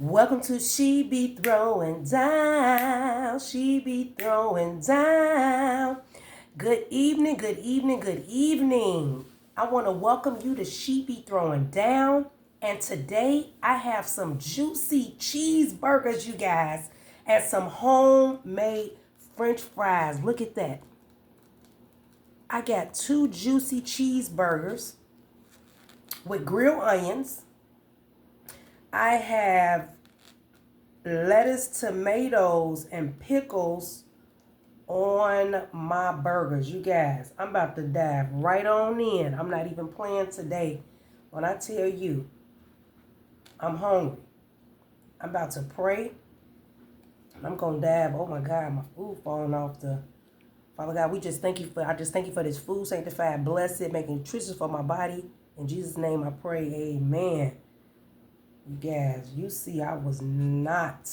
Welcome to She Be Throwing Down. She be throwing down. Good evening, good evening, good evening. I want to welcome you to She Be Throwing Down. And today I have some juicy cheeseburgers, you guys, and some homemade French fries. Look at that. I got two juicy cheeseburgers with grilled onions. I have lettuce, tomatoes, and pickles on my burgers. You guys, I'm about to dive right on in. I'm not even playing today. When I tell you, I'm hungry. I'm about to pray. I'm going to dive. Oh my God, my food falling off the... Father God, I just thank you for this food, sanctified, blessed, making nutritious for my body. In Jesus' name I pray, amen. You guys, you see I was not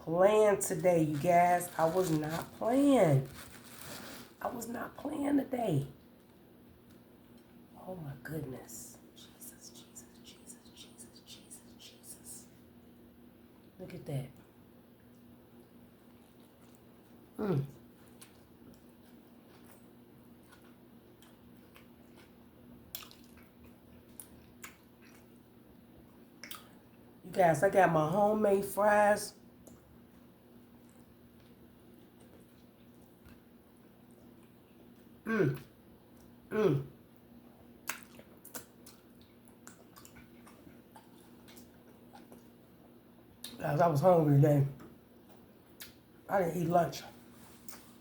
playing today, you guys. I was not playing. I was not playing today. Oh my goodness. Jesus, Jesus, Jesus, Jesus, Jesus, Jesus. Look at that. You guys, I got my homemade fries. Guys, I was hungry today. I didn't eat lunch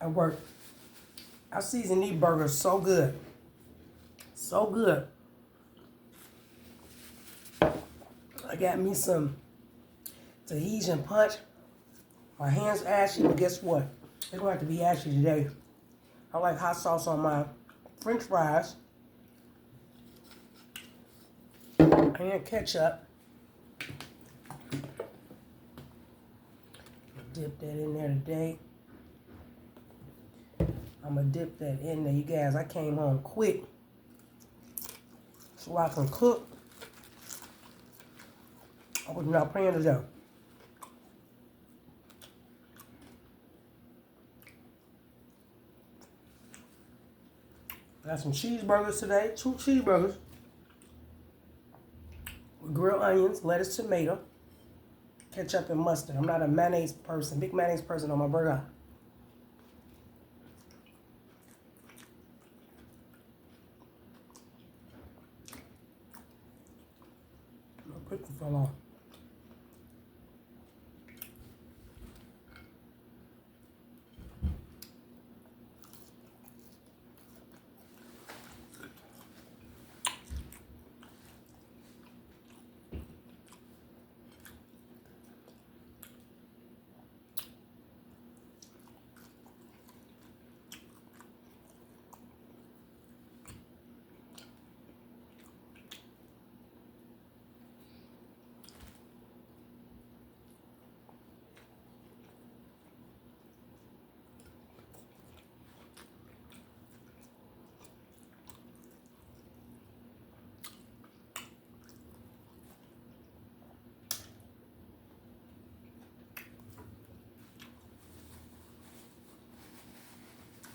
at work. I seasoned these burgers so good. So good. I got me some Tahitian punch. My hands ashy, but guess what? They're going to have to be ashy today. I like hot sauce on my French fries. And ketchup. Dip that in there today. I'm going to dip that in there. You guys, I came home quick so I can cook. I was not playing today. Got some cheeseburgers today. 2 cheeseburgers with grilled onions, lettuce, tomato, ketchup, and mustard. I'm not a mayonnaise person, big mayonnaise person on my burger. My pickle fell off.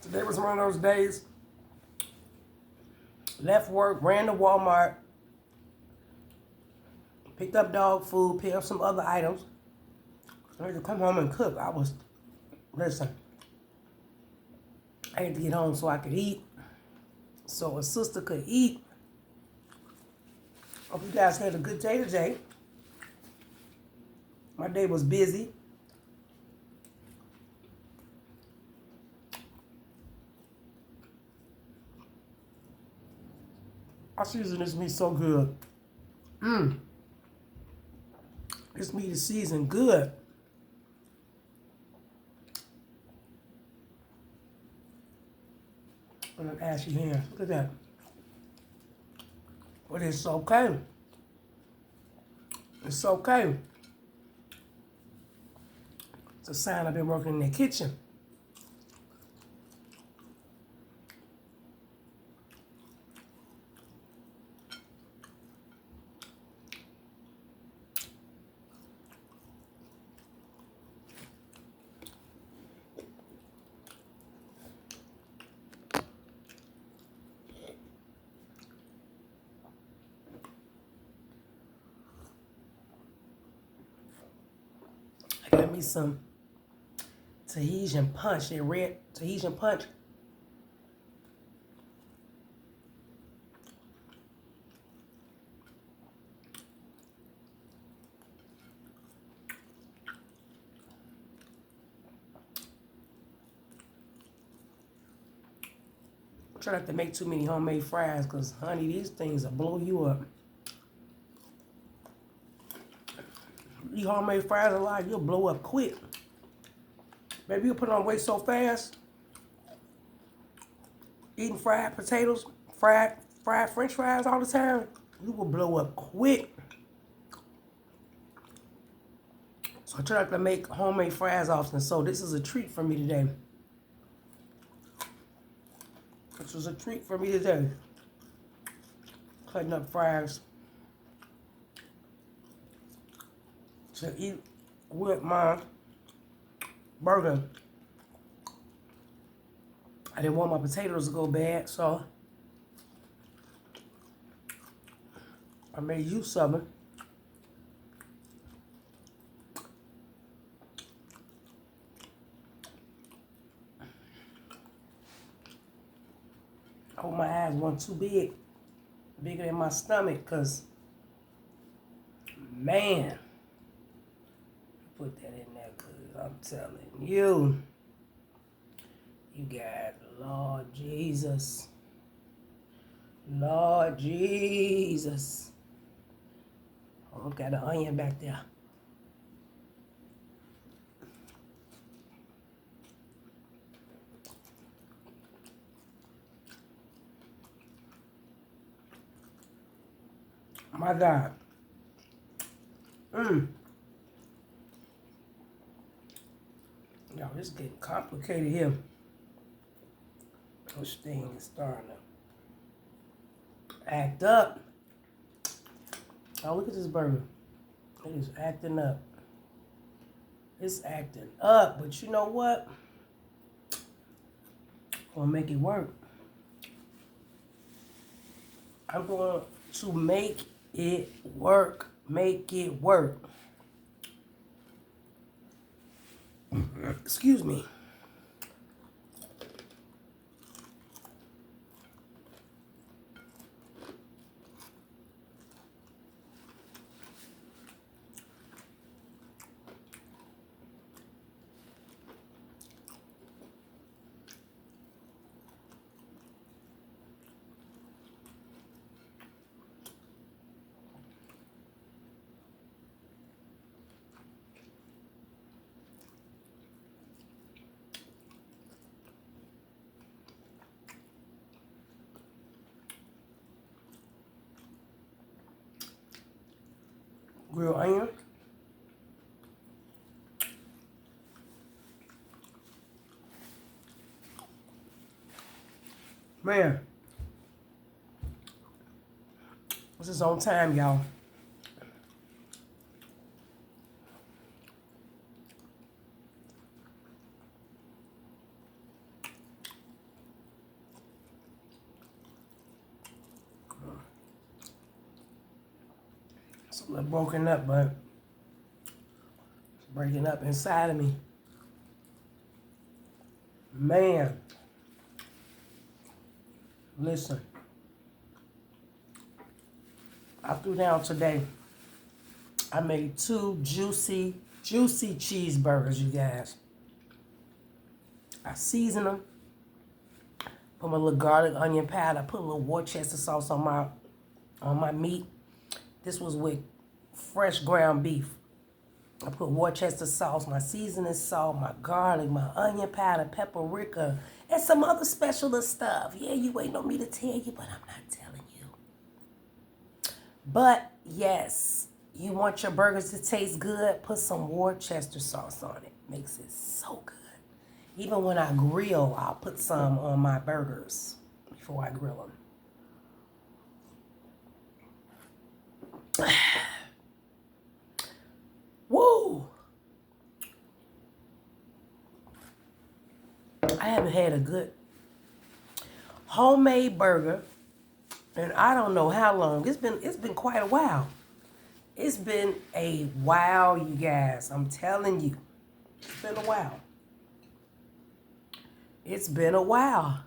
Today was one of those days. Left work, ran to Walmart, picked up dog food, picked up some other items. I had to come home and cook. Listen, I had to get home so I could eat, so a sister could eat. Hope you guys had a good day today. My day was busy. I seasoned this meat so good. This meat is seasoned good. And an ashy hand. Look at that. But it's okay. It's okay. It's a sign I've been working in the kitchen. me some Tahitian punch, that red Tahitian punch. Try not to make too many homemade fries, because, honey, these things will blow you up. Eat homemade fries a lot, you'll blow up quick. Baby, you'll put on weight so fast. Eating fried potatoes, fried French fries all the time, you will blow up quick. So I try not to make homemade fries often. So this is a treat for me today. This was a treat for me today. Cutting up fries to eat with my burger. I didn't want my potatoes to go bad, so I made use of them. I hope my eyes weren't too big, bigger than my stomach, because, man, put that in there, because I'm telling you, you got Lord Jesus. Lord Jesus. Oh, got an onion back there. My God. Y'all, this is getting complicated here. This thing is starting to act up. Oh, look at this burger. It is acting up. It's acting up, but you know what? I'm gonna make it work. I'm going to make it work. Make it work. Excuse me. Grilled onion. Man, this is on time, y'all. It's a little broken up, but it's breaking up inside of me. Man, listen. I threw down today. I made 2 juicy cheeseburgers, you guys. I seasoned them. Put my little garlic onion powder. I put a little Worcester sauce on my meat. This was with fresh ground beef. I put Worcester sauce, my seasoning salt, my garlic, my onion powder, paprika, and some other special little stuff. Yeah, you waiting on me to tell you, but I'm not telling you. But yes, you want your burgers to taste good, put some Worcester sauce on it. Makes it so good. Even when I grill, I'll put some on my burgers before I grill them. Woo! I haven't had a good homemade burger, and I don't know how long. It's been quite a while. It's been a while, you guys. I'm telling you. It's been a while. It's been a while.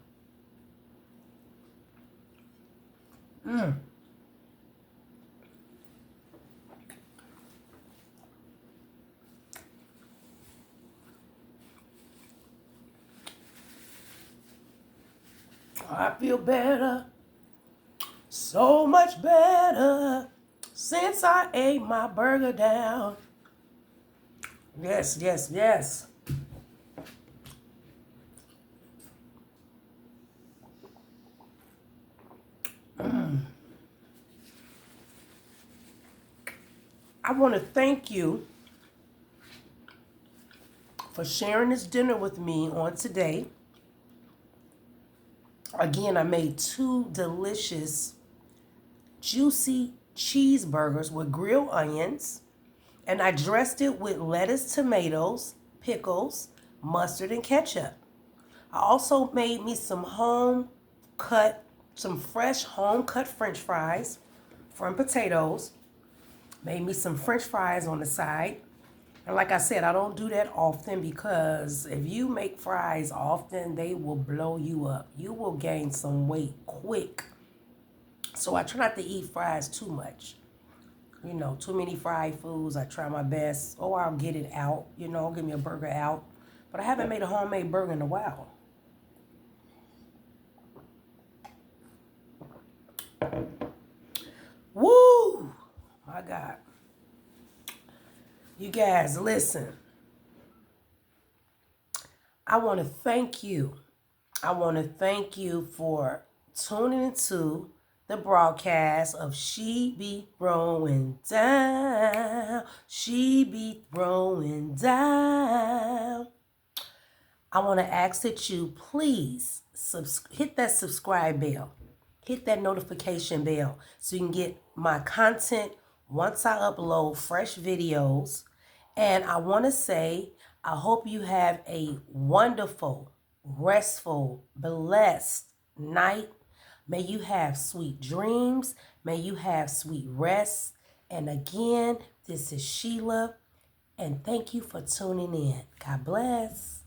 I feel better, so much better, since I ate my burger down. Yes, yes, yes. I want to thank you for sharing this dinner with me on today. Again, I made two delicious, juicy cheeseburgers with grilled onions, and I dressed it with lettuce, tomatoes, pickles, mustard, and ketchup. I also made me some fresh home cut French fries from potatoes. Made me some French fries on the side. And like I said, I don't do that often because if you make fries often, they will blow you up. You will gain some weight quick. So I try not to eat fries too much. You know, too many fried foods. I try my best. Or I'll get it out. You know, give me a burger out. But I haven't made a homemade burger in a while. Woo! My God. You guys, listen. I want to thank you. I want to thank you for tuning into the broadcast of She Be Throwing Down. She Be Throwing Down. I want to ask that you please hit that subscribe bell. Hit that notification bell so you can get my content once I upload fresh videos. And I want to say, I hope you have a wonderful, restful, blessed night. May you have sweet dreams. May you have sweet rest. And again, this is Sheila. And thank you for tuning in. God bless.